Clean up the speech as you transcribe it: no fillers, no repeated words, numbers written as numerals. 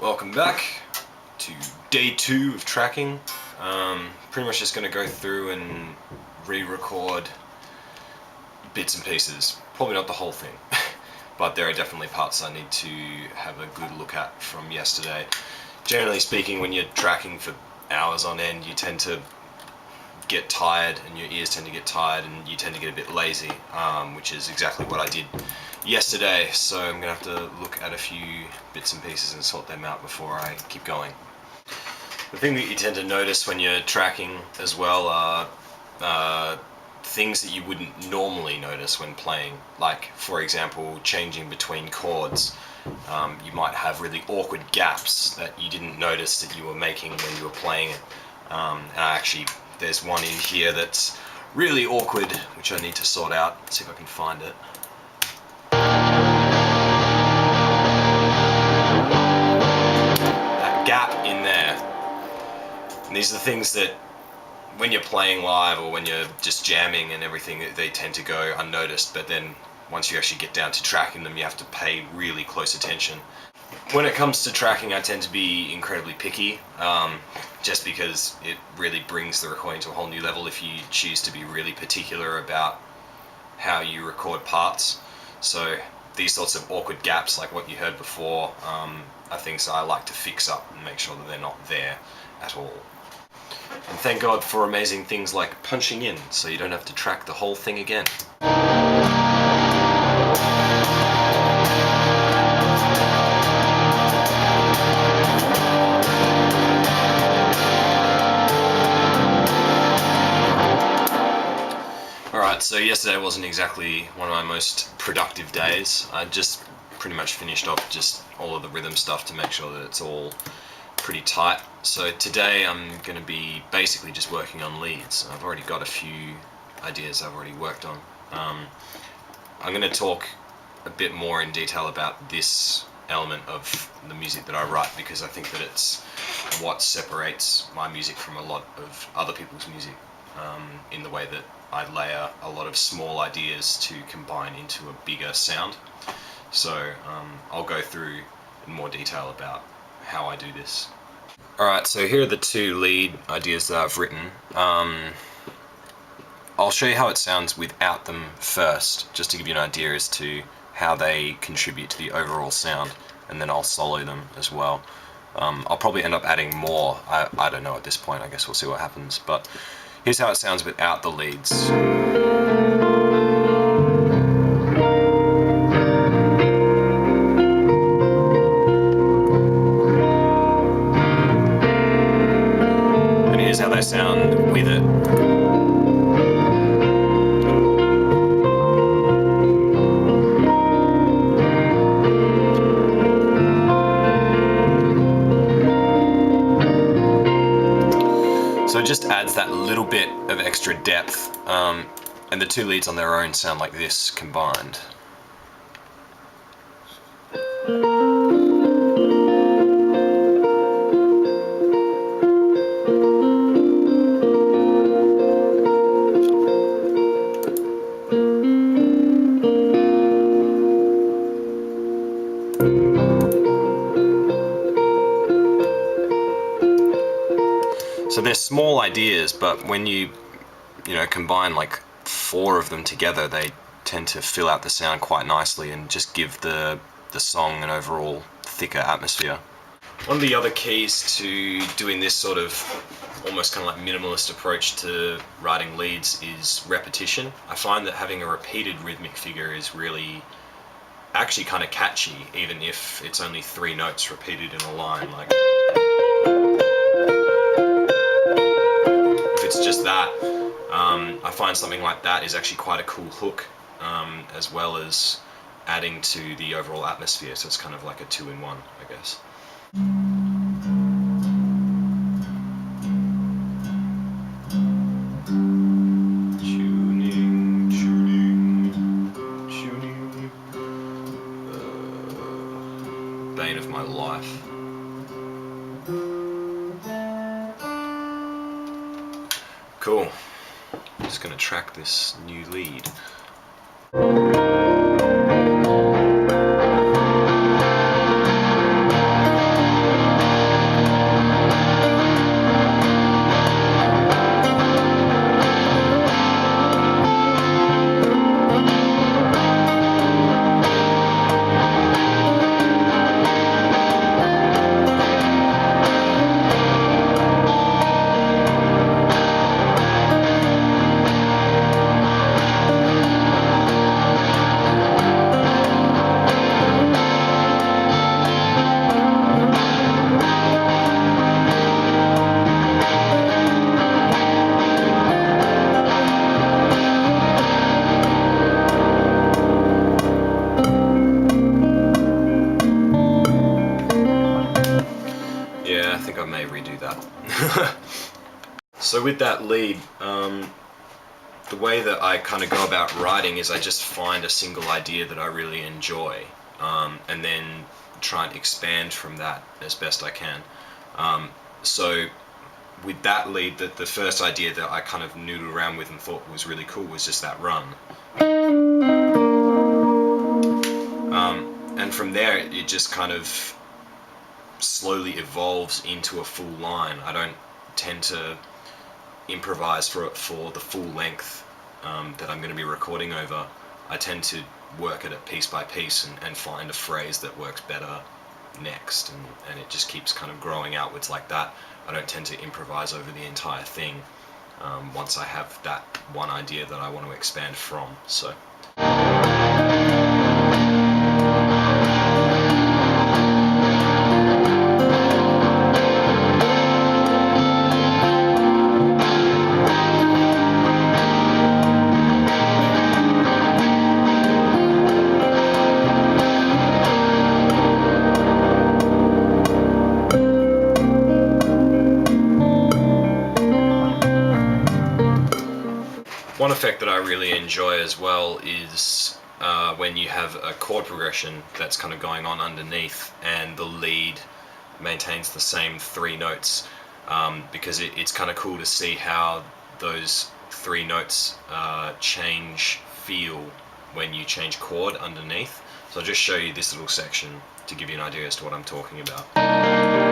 Welcome back to day 2 of tracking. Pretty much just going to go through and re-record bits and pieces. Probably not the whole thing, but there are definitely parts I need to have a good look at from yesterday. Generally speaking, when you're tracking for hours on end, you tend to get tired and your ears tend to get tired and you tend to get a bit lazy, which is exactly what I did yesterday. So I'm gonna have to look at a few bits and pieces and sort them out before I keep going. The thing that you tend to notice when you're tracking as well are things that you wouldn't normally notice when playing, like for example changing between chords. You might have really awkward gaps that you didn't notice that you were making when you were playing it, and there's one in here that's really awkward, which I need to sort out. Let's see if I can find it. That gap in there. And these are the things that when you're playing live or when you're just jamming and everything, they tend to go unnoticed, but then once you actually get down to tracking them, you have to pay really close attention. When it comes to tracking, I tend to be incredibly picky, just because it really brings the recording to a whole new level if you choose to be really particular about how you record parts. So these sorts of awkward gaps, like what you heard before, are things that I like to fix up and make sure that they're not there at all. And thank God for amazing things like punching in, so you don't have to track the whole thing again. Alright, so yesterday wasn't exactly one of my most productive days. I just pretty much finished off just all of the rhythm stuff to make sure that it's all pretty tight. So today I'm going to be basically just working on leads. I've already got a few ideas I've already worked on. I'm going to talk a bit more in detail about this element of the music that I write, because I think that it's what separates my music from a lot of other people's music, in the way that I layer a lot of small ideas to combine into a bigger sound. So I'll go through in more detail about how I do this. Alright, so here are the 2 lead ideas that I've written. I'll show you how it sounds without them first, just to give you an idea as to how they contribute to the overall sound, and then I'll solo them as well. I'll probably end up adding more, I don't know at this point, I guess we'll see what happens, but here's how it sounds without the leads. And here's how they sound with it. So it just adds that little bit of extra depth, and the 2 leads on their own sound like this combined. So they're small ideas, but when you combine like 4 of them together, they tend to fill out the sound quite nicely and just give the song an overall thicker atmosphere. One of the other keys to doing this sort of almost kind of like minimalist approach to writing leads is repetition. I find that having a repeated rhythmic figure is really actually kind of catchy, even if it's only 3 notes repeated in a line. Like, if it's just that, I find something like that is actually quite a cool hook, as well as adding to the overall atmosphere, so it's kind of like a 2-in-1, I guess. Bane of my life. Cool. I'm just going to track this new lead. I may redo that. So with that lead, the way that I kind of go about writing is I just find a single idea that I really enjoy, and then try and expand from that as best I can. So with that lead, the first idea that I kind of noodled around with and thought was really cool was just that run. And from there, it just kind of slowly evolves into a full line. I don't tend to improvise for the full length that I'm going to be recording over. I tend to work at it piece by piece and find a phrase that works better next, and it just keeps kind of growing outwards like that. I don't tend to improvise over the entire thing once I have that one idea that I want to expand from. So. One effect that I really enjoy as well is when you have a chord progression that's kind of going on underneath and the lead maintains the same three notes, because it's kind of cool to see how those three notes change feel when you change chord underneath. So I'll just show you this little section to give you an idea as to what I'm talking about.